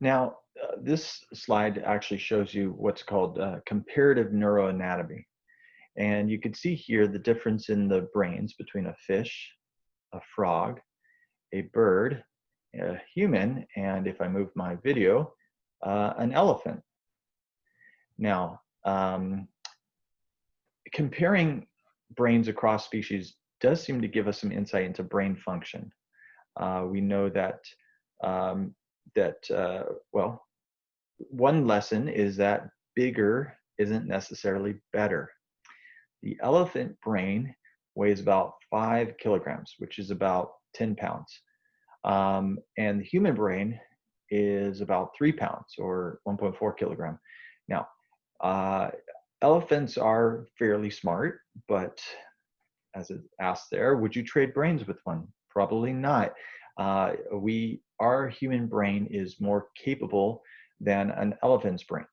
Now, this slide actually shows you what's called comparative neuroanatomy. And you can see here the difference in the brains between a fish, a frog, a bird, a human, and if I move my video, an elephant. Now, comparing brains across species does seem to give us some insight into brain function. We know that um, well, one lesson is that bigger isn't necessarily better. The elephant brain weighs about 5 kilograms, which is about 10 pounds. And the human brain is about 3 pounds or 1.4 kilogram. Now, uh, elephants are fairly smart, but as it asked there, would you trade brains with one? Probably not. Our human brain is more capable than an elephant's brain.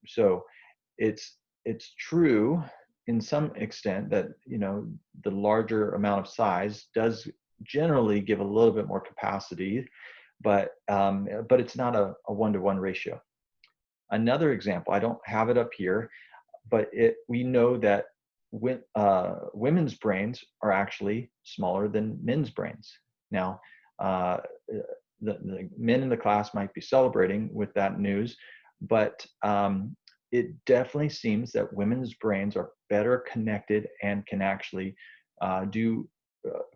So it's true in some extent that the larger amount of size does generally give a little bit more capacity, but it's not a one-to-one ratio. Another example, I don't have it up here, but we know that women's brains are actually smaller than men's brains. Now, the men in the class might be celebrating with that news, but it definitely seems that women's brains are better connected and can actually do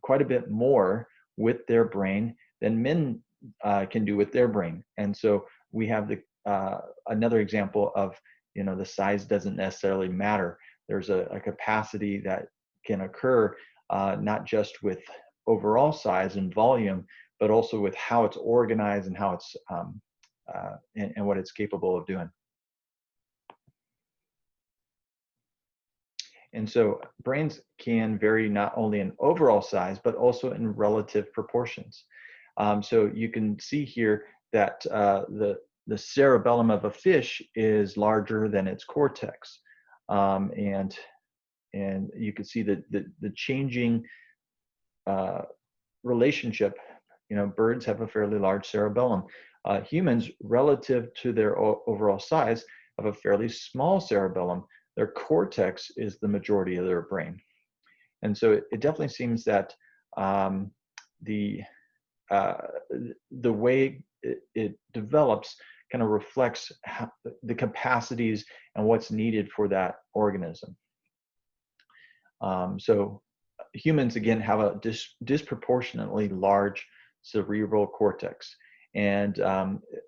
quite a bit more with their brain than men can do with their brain. And so we have another example of the size doesn't necessarily matter. There's a capacity that can occur not just with overall size and volume, but also with how it's organized and how it's and what it's capable of doing. And so brains can vary not only in overall size, but also in relative proportions. So you can see here that the cerebellum of a fish is larger than its cortex. And you can see the changing relationship. Birds have a fairly large cerebellum. Humans, relative to their overall size, have a fairly small cerebellum. Their cortex is the majority of their brain. And so it definitely seems that the way it develops kind of reflects the capacities and what's needed for that organism. So humans, again, have a disproportionately large cerebral cortex. And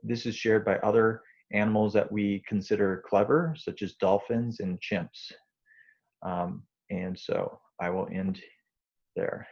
this is shared by other animals that we consider clever, such as dolphins and chimps. And so I will end there.